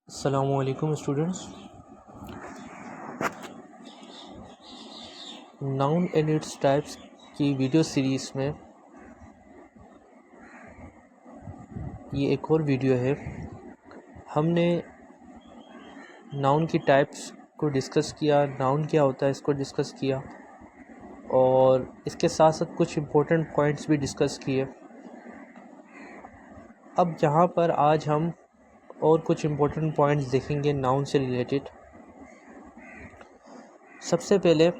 अस्सलामुअलैकुम students. Noun and its types की video series में ये एक और वीडियो है। हमने नाउन की टाइप्स को डिस्कस किया, नाउन क्या होता है इसको डिस्कस किया और इसके साथ साथ कुछ इम्पोर्टेंट पॉइंट्स भी डिस्कस किए। अब यहाँ पर आज हम और कुछ इम्पोर्टेंट पॉइंट्स देखेंगे नाउन से रिलेटेड। सबसे पहले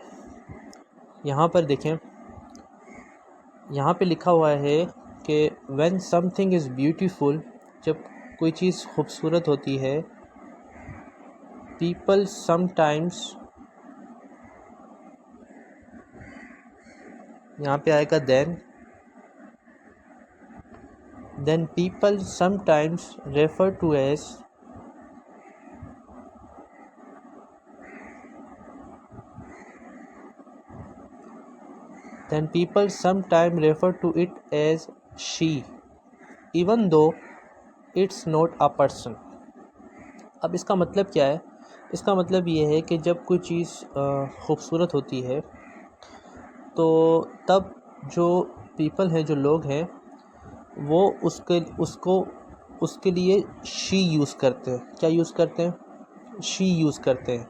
यहाँ पर देखें, यहाँ पे लिखा हुआ है कि when something is beautiful, जब कोई चीज़ खूबसूरत होती है, people sometimes, यहाँ पे आएगा then people sometimes refer to as it as she even though it's not a person। अब इसका मतलब क्या है? इसका मतलब ये है कि जब कोई चीज़ खूबसूरत होती है तो तब जो पीपल हैं, जो लोग हैं, वो उसके लिए शी यूज़ करते हैं। क्या यूज़ करते हैं? शी यूज़ करते हैं।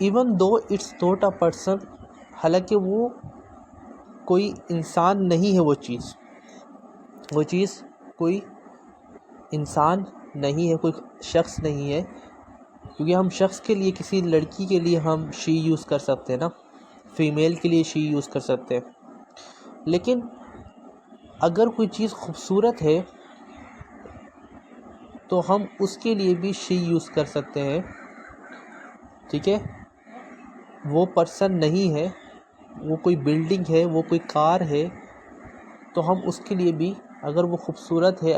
Even though it's not a person, हालांकि वो कोई इंसान नहीं है, वो चीज़ कोई इंसान नहीं है, कोई शख्स नहीं है, क्योंकि हम शख्स के लिए, किसी लड़की के लिए हम शी यूज़ कर सकते हैं ना, फ़ीमेल के लिए शी यूज़ कर सकते हैं। लेकिन अगर कोई चीज़ खूबसूरत है तो हम उसके लिए भी शी यूज़ कर सकते हैं, ठीक है। वो पर्सन नहीं है, वो कोई बिल्डिंग है, वो कोई कार है, तो हम उसके लिए भी, अगर वो खूबसूरत है,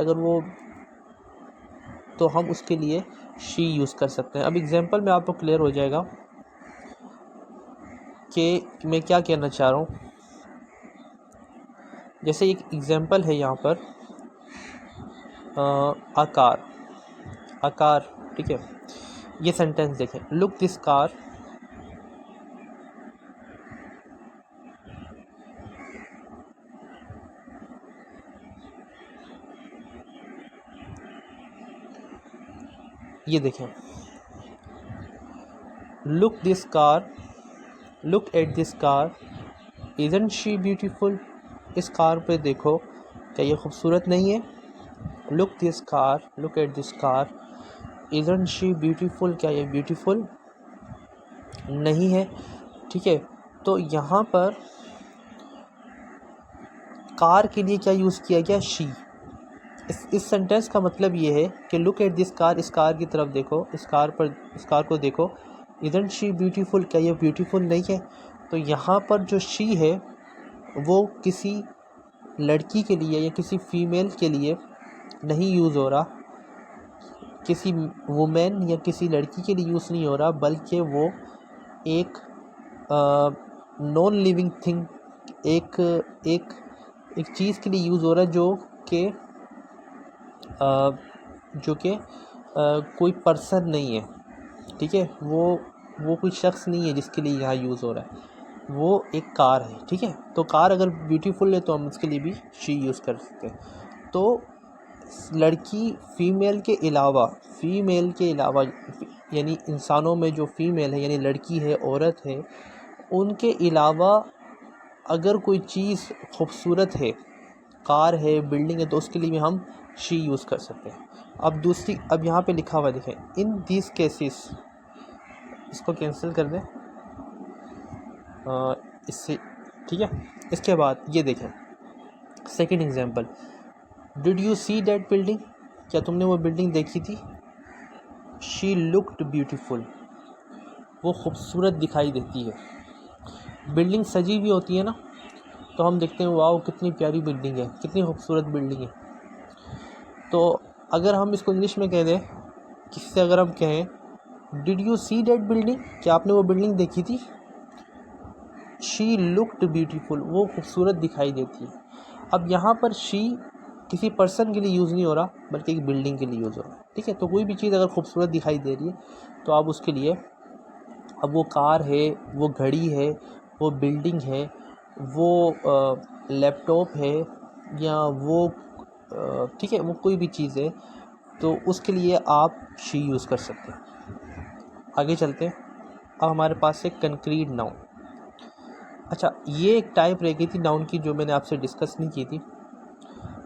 तो हम उसके लिए शी यूज़ कर सकते हैं। अब एग्जांपल में आपको क्लियर हो जाएगा कि मैं क्या कहना चाह रहा हूँ। जैसे एक एग्जांपल है यहाँ पर आकार, ठीक है। ये सेंटेंस देखें, लुक दिस कार, ये देखें, look at this car, isn't she beautiful. इस कार पे देखो, क्या ये खूबसूरत नहीं है? Look at this car, isn't she beautiful, क्या ये ब्यूटीफुल नहीं है? ठीक है। तो यहाँ पर कार के लिए क्या यूज़ किया गया? शी। इस सेंटेंस का मतलब ये है कि लुक एट दिस कार, इस कार की तरफ देखो, इस कार को देखो, इज़न्ट शी ब्यूटीफुल, क्या ये ब्यूटीफुल नहीं है? तो यहाँ पर जो शी है वो किसी लड़की के लिए या किसी फीमेल के लिए नहीं यूज़ हो रहा, किसी वुमेन या किसी लड़की के लिए यूज़ नहीं हो रहा, बल्कि वो एक नॉन लिविंग थिंग, एक चीज़ के लिए यूज़ हो रहा है जो कि कोई पर्सन नहीं है, ठीक है। वो कोई शख्स नहीं है जिसके लिए यहाँ यूज़ हो रहा है, वो एक कार है, ठीक है। तो कार अगर ब्यूटीफुल है तो हम उसके लिए भी शी यूज़ कर सकते हैं। तो लड़की फीमेल के अलावा यानी इंसानों में जो फीमेल है, यानी लड़की है, औरत है, उनके अलावा अगर कोई चीज़ खूबसूरत है, कार है, बिल्डिंग है, तो उसके लिए भी हम शी यूज़ कर सकते हैं। अब यहाँ पे लिखा हुआ देखें, इन दिस केसेस, इसको कैंसिल कर दें इससे, ठीक है। इसके बाद ये देखें, second example, did you see that building, क्या तुमने वो बिल्डिंग देखी थी? शी लुक्ड ब्यूटीफुल, वो खूबसूरत दिखाई देती है। बिल्डिंग सजी हुई होती है ना, तो हम देखते हैं वाह कितनी प्यारी बिल्डिंग है, कितनी खूबसूरत बिल्डिंग है। तो अगर हम इसको इंग्लिश में कह दें, किसी से अगर हम कहें did you see that building, क्या आपने वो बिल्डिंग देखी थी? शी लुक्ड ब्यूटीफुल, वो खूबसूरत दिखाई देती है। अब यहाँ पर शी किसी पर्सन के लिए यूज़ नहीं हो रहा, बल्कि एक बिल्डिंग के लिए यूज़ हो रहा है। ठीक है, तो कोई भी चीज़ अगर खूबसूरत दिखाई दे रही है तो आप उसके लिए, अब वो कार है, वो घड़ी है, वो बिल्डिंग है, वो लैपटॉप है, या वो ठीक है, वो कोई भी चीज़ है, तो उसके लिए आप शी यूज़ कर सकते हैं। आगे चलते हैं। अब हमारे पास है कंक्रीट नाउन। अच्छा, ये एक टाइप रह गई थी नाउन की जो मैंने आपसे डिस्कस नहीं की थी।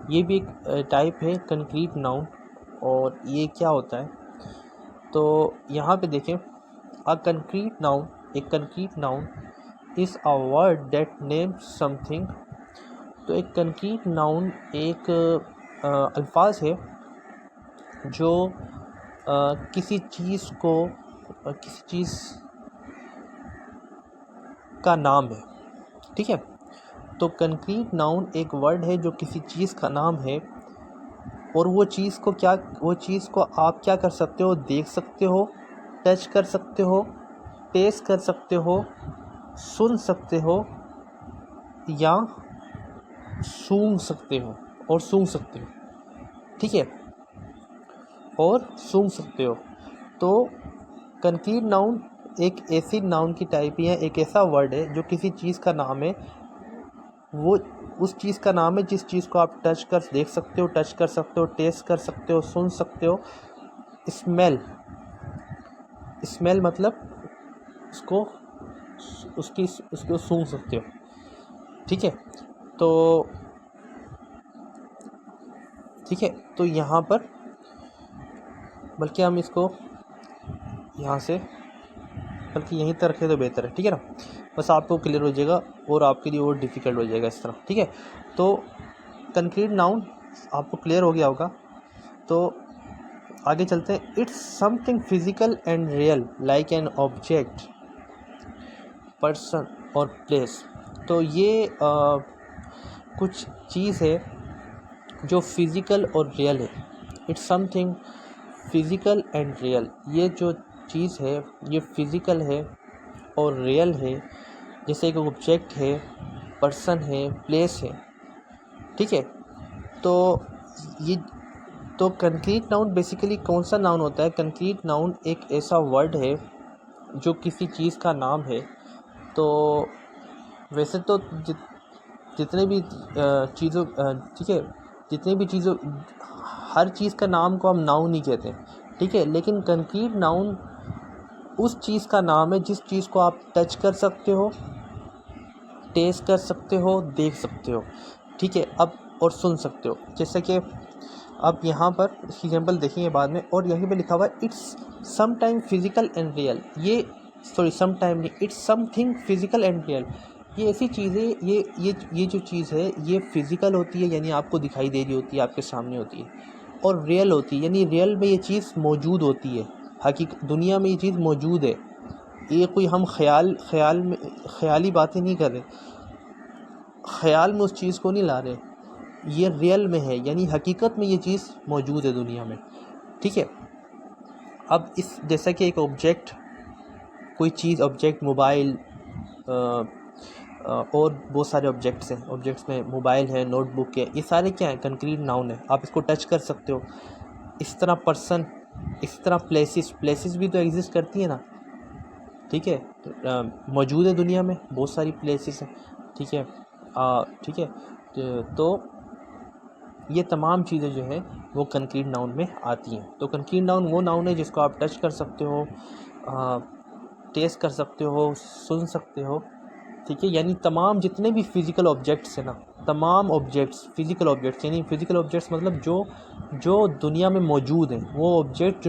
ये भी एक टाइप है कंक्रीट नाउन, और ये क्या होता है, तो यहाँ पे देखें, अ कंक्रीट नाउन, एक concrete noun is a word that names something. तो एक कंक्रीट नाउन एक अल्फाज है जो किसी चीज़ को, किसी चीज़ का नाम है। ठीक है, तो कंक्रीट नाउन एक वर्ड है जो किसी चीज़ का नाम है, और वो चीज़ को आप क्या कर सकते हो, देख सकते हो, टच कर सकते हो, टेस्ट कर सकते हो, सुन सकते हो, या सूंघ सकते हो और सूंघ सकते हो। ठीक है, और सूंघ सकते हो। तो कंक्रीट नाउन एक ऐसी नाउन की टाइप ही है, एक ऐसा वर्ड है जो किसी चीज़ का नाम है, वो उस चीज़ का नाम है जिस चीज़ को आप टच कर देख सकते हो, टच कर सकते हो, टेस्ट कर सकते हो, सुन सकते हो। स्मेल मतलब उसको उसको सूंघ सकते हो। ठीक है, तो ठीक है, तो यहाँ पर बल्कि हम इसको यहाँ से बल्कि यहीं तक रखें तो बेहतर है। ठीक है ना, बस आपको क्लियर हो जाएगा और आपके लिए और डिफ़िकल्ट हो जाएगा इस तरह। ठीक है, तो कंक्रीट नाउन आपको क्लियर हो गया होगा। तो आगे चलते हैं। It's something physical and real like an object, person और प्लेस। तो ये कुछ चीज़ है जो फिज़िकल और रियल है। It's something physical and real, ये जो चीज़ है ये फिज़िकल है और रियल है, जैसे एक ऑब्जेक्ट है, पर्सन है, प्लेस है। ठीक है, तो ये तो कंक्रीट नाउन बेसिकली कौन सा नाउन होता है? कंक्रीट नाउन एक ऐसा वर्ड है जो किसी चीज़ का नाम है। तो वैसे तो जितने भी चीज़ों ठीक है, जितनी भी चीज़ों, हर चीज़ का नाम को हम नाउन ही कहते हैं। ठीक है, लेकिन कंक्रीट नाउन उस चीज़ का नाम है जिस चीज़ को आप टच कर सकते हो, टेस्ट कर सकते हो, देख सकते हो। ठीक है, अब और सुन सकते हो। जैसे कि अब यहाँ पर इसकी एग्जाम्पल देखेंगे बाद में, और यहीं पे लिखा हुआ है it's some time physical and real. ये सॉरी, सम टाइम नहीं, it's something physical and real. ये ऐसी चीज़ है, ये जो चीज़ है ये फिजिकल होती है, यानी आपको दिखाई दे रही होती है, आपके सामने होती है, और रियल होती है, यानी रियल में ये चीज़ मौजूद होती है, हकीकत दुनिया में ये चीज़ मौजूद है। ये कोई हम ख्याली बातें नहीं कर रहे, ख्याल में उस चीज़ को नहीं ला रहे, ये रियल में है, यानी हकीकत में ये चीज़ मौजूद है दुनिया में। ठीक है, अब इस जैसा कि एक ऑब्जेक्ट, कोई चीज़, ऑब्जेक्ट मोबाइल, और बहुत सारे ऑब्जेक्ट्स हैं, ऑब्जेक्ट्स में मोबाइल है, नोटबुक है, ये सारे क्या हैं? कंक्रीट नाउन है, आप इसको टच कर सकते हो। इस तरह पर्सन, इस तरह प्लेसेस भी तो एग्जिस्ट करती है ना। ठीक है, मौजूद है दुनिया में, बहुत सारी प्लेसेस हैं। ठीक है, ठीक है, तो ये तमाम चीज़ें जो है वो कंक्रीट नाउन में आती हैं। तो कंक्रीट नाउन वो नाउन है जिसको आप टच कर सकते हो, टेस्ट कर सकते हो, सुन सकते हो। ठीक है, यानी तमाम जितने भी फिज़िकल ऑब्जेक्ट्स हैं ना, तमाम ऑब्जेक्ट्स फिज़िकल ऑब्जेक्ट्स, यानी फिज़िकल ऑब्जेक्ट्स मतलब जो दुनिया में मौजूद हैं, वो ऑब्जेक्ट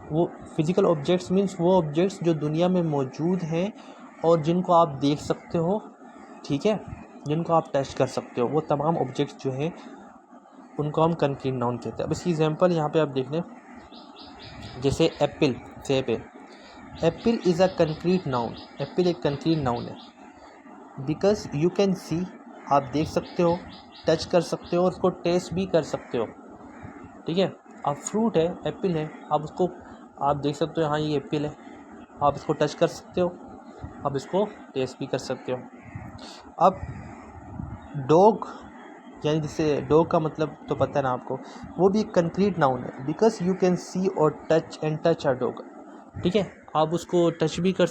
वो फिज़िकल ऑब्जेक्ट्स मीन्स वो ऑब्जेक्ट्स जो दुनिया में मौजूद हैं और जिनको आप देख सकते हो। ठीक है, जिनको आप टच कर सकते हो, वो तमाम ऑब्जेक्ट्स जो हैं उनको हम कंक्रीट नाउन कहते हैं। अब इसकी एग्जांपल यहाँ पे आप देख लें, जैसे एप्पल, सेब है। Apple is a concrete noun, Apple एक कंक्रीट नाउन है, बिकॉज यू कैन सी, आप देख सकते हो, टच कर सकते हो, और उसको टेस्ट भी कर सकते हो। ठीक है, अब फ्रूट है, एप्पल है, आप उसको आप देख सकते हो, हाँ ये एप्पल है, आप इसको टच कर सकते हो, आप इसको टेस्ट भी कर सकते हो। अब डॉग यानी जिससे डॉग का मतलब तो पता है ना आपको, वो भी एक कंक्रीट नाउन है, बिकॉज यू कैन सी और touch and touch a dog. ठीक है, आप उसको टच भी कर